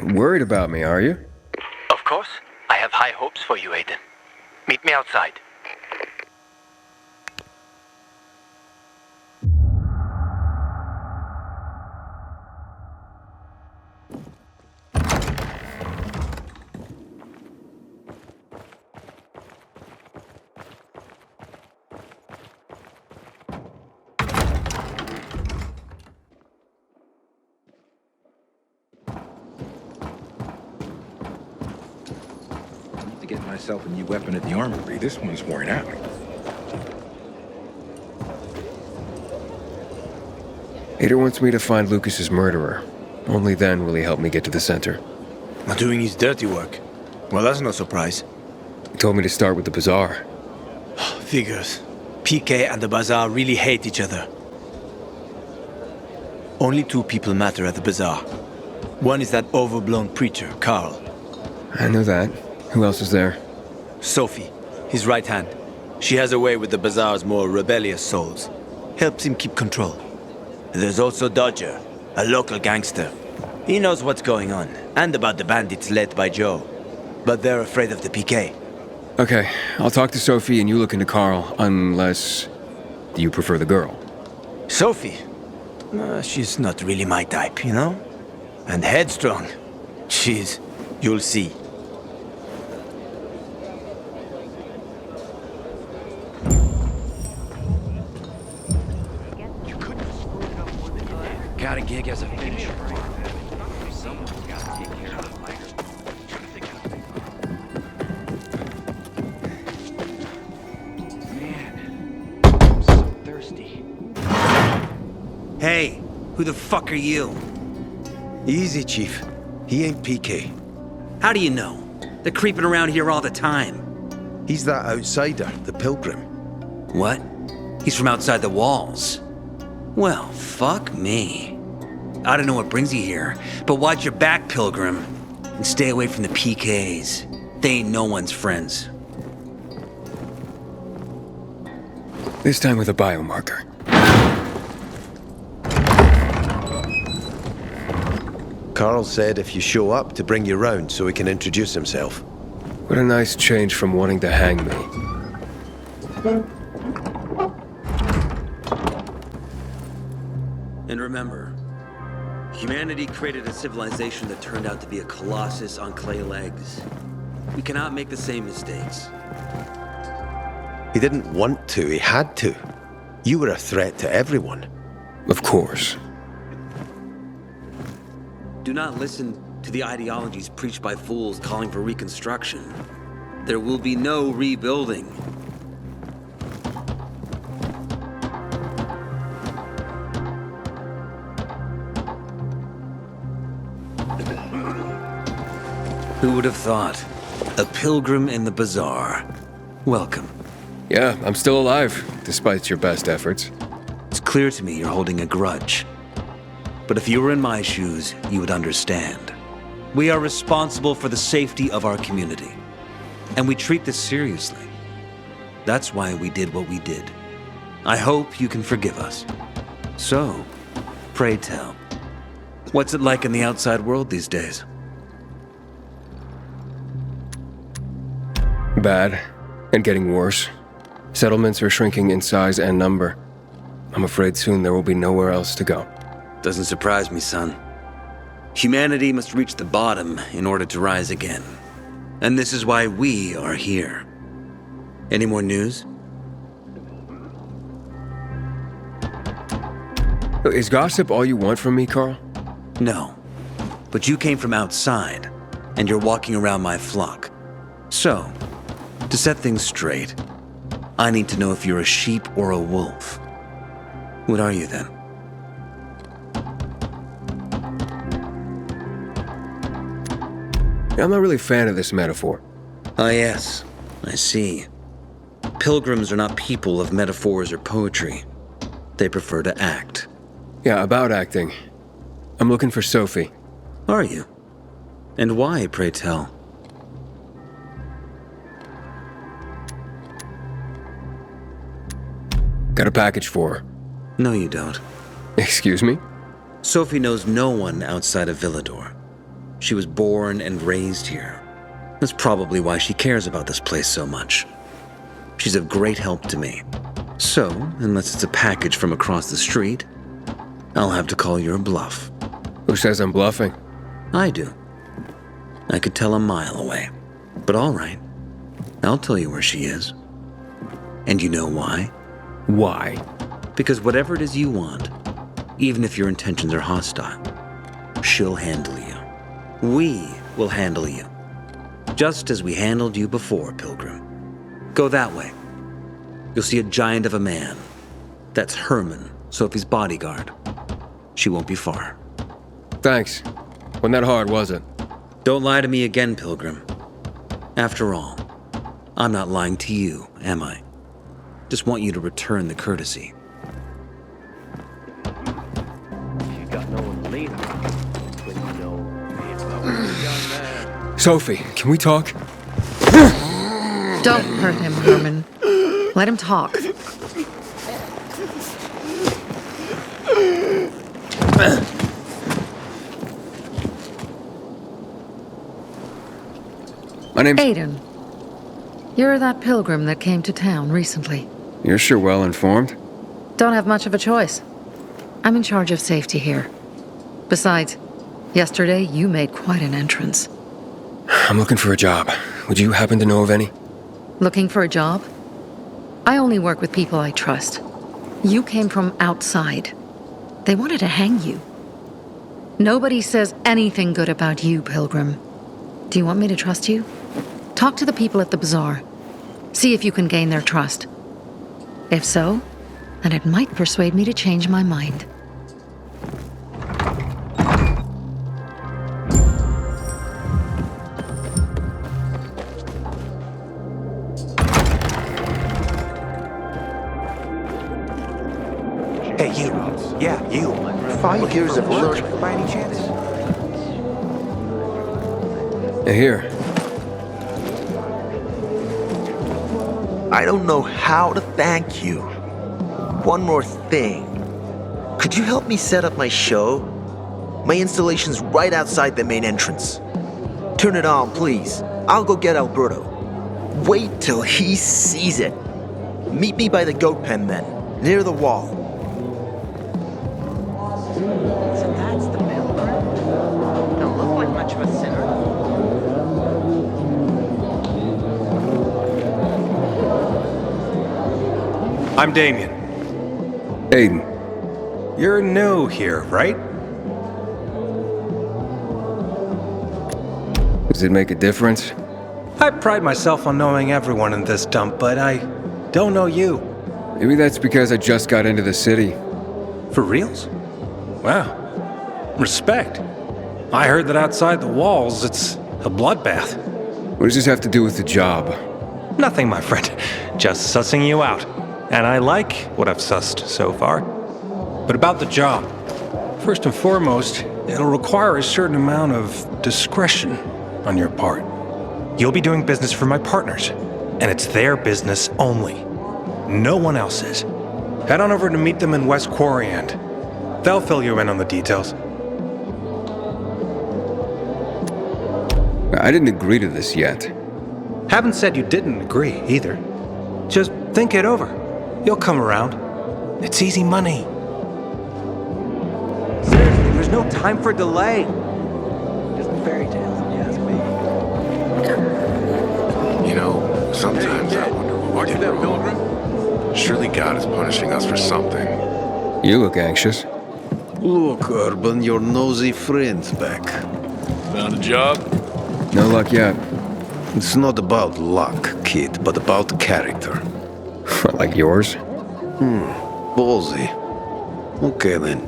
Worried about me, are you? Of course. I have high hopes for you, Aiden. Meet me outside. Get myself a new weapon at the armory. This one's worn out. Aiden wants me to find Lucas's murderer. Only then will he help me get to the center. Not doing his dirty work. Well, that's no surprise. He told me to start with the Bazaar. Figures. PK and the Bazaar really hate each other. Only two people matter at the Bazaar. One is that overblown preacher, Carl. I know that. Who else is there? Sophie, his right hand. She has a way with the Bazaar's more rebellious souls. Helps him keep control. There's also Dodger, a local gangster. He knows what's going on, and about the bandits led by Joe. But they're afraid of the PK. Okay, I'll talk to Sophie and you look into Carl, unless you prefer the girl. Sophie? She's not really my type, you know? And headstrong. You'll see. Got a gig as a finisher. Man, I'm so thirsty. Hey, who the fuck are you? Easy, Chief. He ain't PK. How do you know? They're creeping around here all the time. He's that outsider, the pilgrim. What? He's from outside the walls. Well, fuck me. I don't know what brings you here, but watch your back, Pilgrim. And stay away from the PKs. They ain't no one's friends. This time with a biomarker. Carl said if you show up to bring you round so he can introduce himself. What a nice change from wanting to hang me. And remember, humanity created a civilization that turned out to be a colossus on clay legs. We cannot make the same mistakes. He didn't want to, he had to. You were a threat to everyone. Of course. Do not listen to the ideologies preached by fools calling for reconstruction. There will be no rebuilding. Who would have thought? A pilgrim in the bazaar. Welcome. Yeah, I'm still alive, despite your best efforts. It's clear to me you're holding a grudge. But if you were in my shoes, you would understand. We are responsible for the safety of our community. And we treat this seriously. That's why we did what we did. I hope you can forgive us. So, pray tell, what's it like in the outside world these days? Bad, and getting worse. Settlements are shrinking in size and number. I'm afraid soon there will be nowhere else to go. Doesn't surprise me, son. Humanity must reach the bottom in order to rise again. And this is why we are here. Any more news? Is gossip all you want from me, Carl? No. But you came from outside, and you're walking around my flock. So, to set things straight, I need to know if you're a sheep or a wolf. What are you then? I'm not really a fan of this metaphor. Ah, yes. I see. Pilgrims are not people of metaphors or poetry. They prefer to act. Yeah, about acting. I'm looking for Sophie. Are you? And why, pray tell? Got a package for her. No, you don't. Excuse me? Sophie knows no one outside of Villador. She was born and raised here. That's probably why she cares about this place so much. She's of great help to me. So, unless it's a package from across the street, I'll have to call your bluff. Who says I'm bluffing? I do. I could tell a mile away. But all right, I'll tell you where she is. And you know why? Why? Because whatever it is you want, even if your intentions are hostile, she'll handle you. We will handle you. Just as we handled you before, Pilgrim. Go that way. You'll see a giant of a man. That's Herman, Sophie's bodyguard. She won't be far. Thanks. Wasn't that hard, was it? Don't lie to me again, Pilgrim. After all, I'm not lying to you, am I? Just want you to return the courtesy. You got no one to lean on when you know it's not what you've done there. Sophie, can we talk? Don't hurt him, Herman. Let him talk. My name's... Aiden. You're that pilgrim that came to town recently. You're sure well informed. Don't have much of a choice. I'm in charge of safety here. Besides, yesterday you made quite an entrance. I'm looking for a job. Would you happen to know of any? Looking for a job? I only work with people I trust. You came from outside. They wanted to hang you. Nobody says anything good about you, Pilgrim. Do you want me to trust you? Talk to the people at the bazaar. See if you can gain their trust. If so, then it might persuade me to change my mind. Hey, you. Yeah, you. 5 years of work. By any chance? Here. I don't know how to thank you. One more thing. Could you help me set up my show? My installation's right outside the main entrance. Turn it on, please. I'll go get Alberto. Wait till he sees it. Meet me by the goat pen then, near the wall. So that's the pilgrim? Don't look like much of a sinner. I'm Damien. Aiden. You're new here, right? Does it make a difference? I pride myself on knowing everyone in this dump, but I don't know you. Maybe that's because I just got into the city. For reals? Wow. Respect. I heard that outside the walls, it's a bloodbath. What does this have to do with the job? Nothing, my friend. Just sussing you out. And I like what I've sussed so far. But about the job. First and foremost, it'll require a certain amount of discretion on your part. You'll be doing business for my partners, and it's their business only. No one else's. Head on over to meet them in West Quarry End. They'll fill you in on the details. I didn't agree to this yet. Haven't said you didn't agree, either. Just think it over. You'll come around. It's easy money. Seriously, there's no time for delay. Just a fairy tale, if you ask me. You know, sometimes I wonder what we did wrong. Surely God is punishing us for something. You look anxious. Look, Urban, your nosy friend's back. Found a job? No luck yet. It's not about luck, kid, but about character. Like yours? Ballsy. Okay then.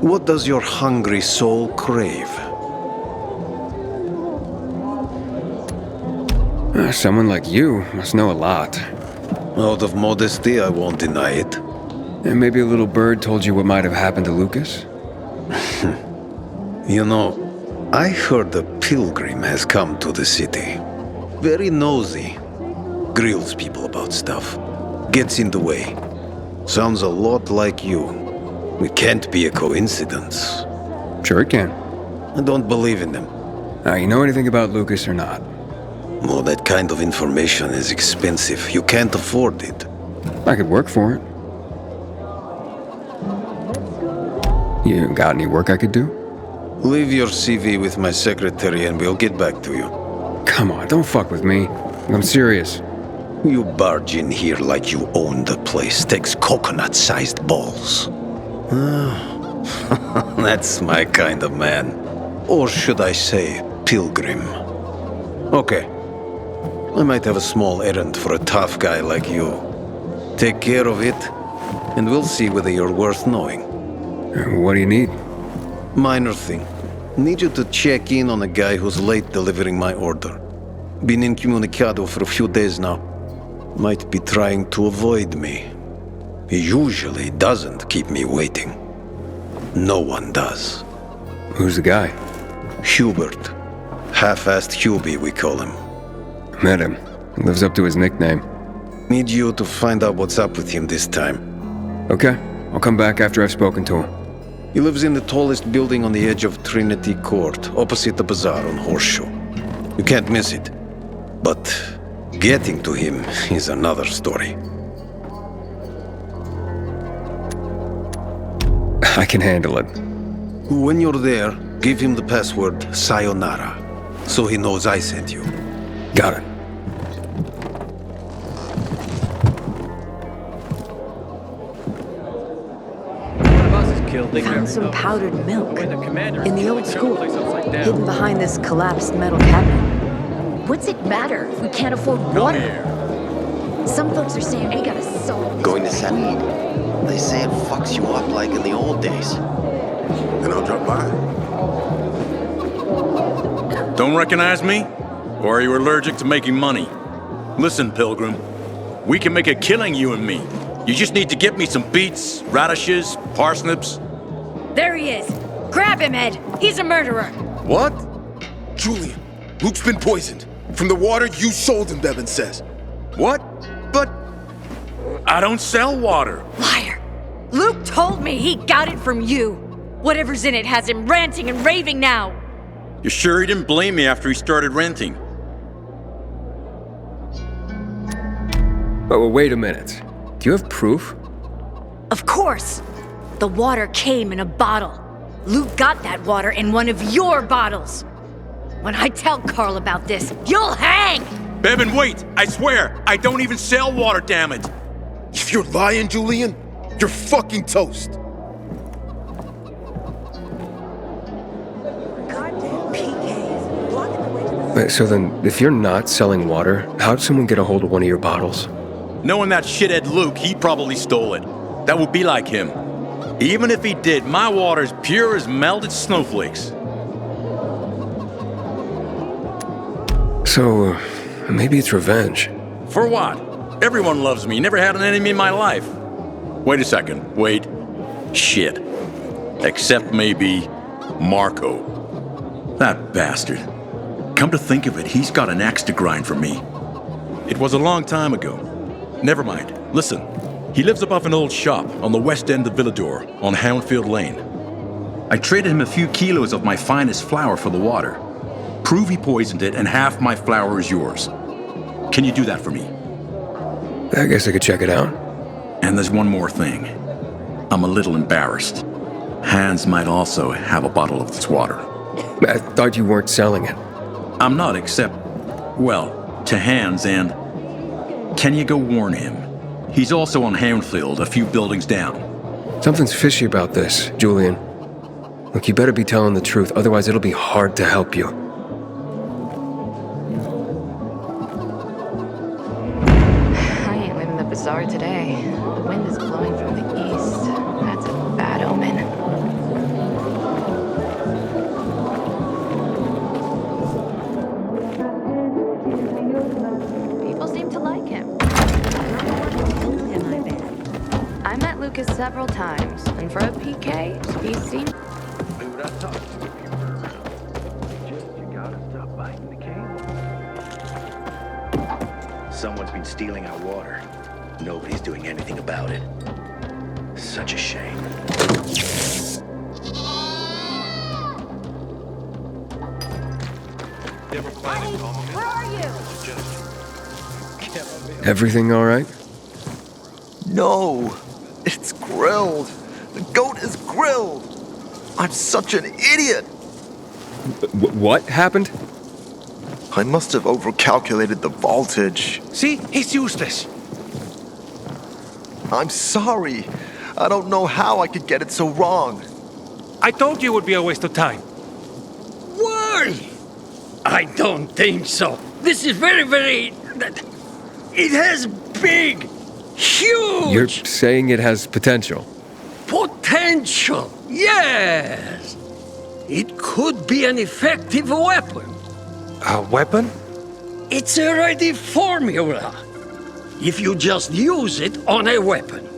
What does your hungry soul crave? Someone like you must know a lot. Out of modesty, I won't deny it. And maybe a little bird told you what might have happened to Lucas? You know, I heard a pilgrim has come to the city. Very nosy. Grills people about stuff. Gets in the way. Sounds a lot like you. It can't be a coincidence. Sure it can. I don't believe in them. You know anything about Lucas or not? Well, that kind of information is expensive. You can't afford it. I could work for it. You got any work I could do? Leave your CV with my secretary and we'll get back to you. Come on, don't fuck with me. I'm serious. You barge in here like you own the place. Takes coconut-sized balls. That's my kind of man. Or should I say, pilgrim. Okay. I might have a small errand for a tough guy like you. Take care of it, and we'll see whether you're worth knowing. What do you need? Minor thing. Need you to check in on a guy who's late delivering my order. Been incommunicado for a few days now. Might be trying to avoid me. He usually doesn't keep me waiting. No one does. Who's the guy? Hubert. Half-assed Hubie, we call him. Met him. He lives up to his nickname. Need you to find out what's up with him this time. Okay, I'll come back after I've spoken to him. He lives in the tallest building on the edge of Trinity Court, opposite the Pazar on Horseshoe. You can't miss it. But getting to him is another story. I can handle it. When you're there, give him the password Sayonara, so he knows I sent you. Got it. Found some powdered milk in the old school, hidden behind this collapsed metal cabinet. What's it matter if we can't afford water? Some folks are saying we gotta solve this. Going to send? They say it fucks you up like in the old days. Then I'll drop by. Don't recognize me? Or are you allergic to making money? Listen, Pilgrim. We can make a killing, you and me. You just need to get me some beets, radishes, parsnips. There he is. Grab him, Ed. He's a murderer. What? Julian, Luke's been poisoned. From the water you sold him, Bevan says. What? But I don't sell water. Liar. Luke told me he got it from you. Whatever's in it has him ranting and raving now. You sure he didn't blame me after he started renting? Oh, wait a minute. Do you have proof? Of course. The water came in a bottle. Luke got that water in one of your bottles. When I tell Carl about this, you'll hang! Bevan, wait! I swear, I don't even sell water, damn it! If you're lying, Julian, you're fucking toast. So then, if you're not selling water, how'd someone get a hold of one of your bottles? Knowing that shithead Luke, he probably stole it. That would be like him. Even if he did, my water's pure as melted snowflakes. So, maybe it's revenge. For what? Everyone loves me. Never had an enemy in my life. Wait a second. Wait. Shit. Except maybe Marco. That bastard. Come to think of it, he's got an axe to grind for me. It was a long time ago. Never mind. Listen. He lives above an old shop on the west end of Villador on Houndfield Lane. I traded him a few kilos of my finest flour for the water. Prove he poisoned it and half my flour is yours. Can you do that for me? I guess I could check it out. And there's one more thing. I'm a little embarrassed. Hans might also have a bottle of this water. I thought you weren't selling it. I'm not, except, well, to Hans and... Can you go warn him? He's also on Houndfield, a few buildings down. Something's fishy about this, Julian. Look, you better be telling the truth, otherwise it'll be hard to help you. I ain't leaving the bazaar today. The wind is blowing from the east. That's a bad omen. People seem to like him. I met Lucas several times, and for a PK, he seemed... Who would I talk to if you were around? Just you gotta stop biting the cable. Someone's been stealing our water. Nobody's doing anything about it. Such a shame. Where are you? Everything all right? No, it's grilled. The goat is grilled. I'm such an idiot. What happened? I must have overcalculated the voltage. See? He's useless. I'm sorry. I don't know how I could get it so wrong. I told you it would be a waste of time. Why? I don't think so. This is very... It has big, huge... You're saying it has potential. Potential, yes. It could be an effective weapon. A weapon? It's a ready formula. If you just use it on a weapon,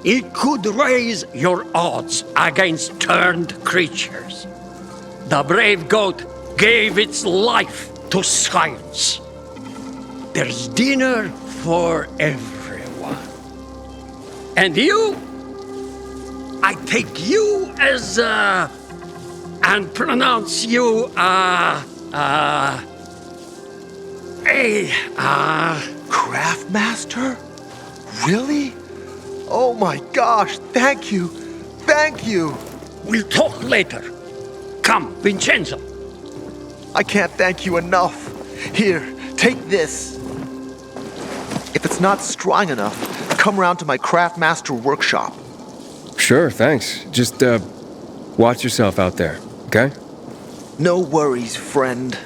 it could raise your odds against turned creatures. The brave goat gave its life to science. There's dinner for everyone. And you? I take you as and pronounce you Craftmaster? Really? Oh my gosh, thank you. Thank you. We'll talk later. Come, Vincenzo. I can't thank you enough. Here, take this. If it's not strong enough, come round to my Craftmaster workshop. Sure, thanks. Just, watch yourself out there, okay? No worries, friend.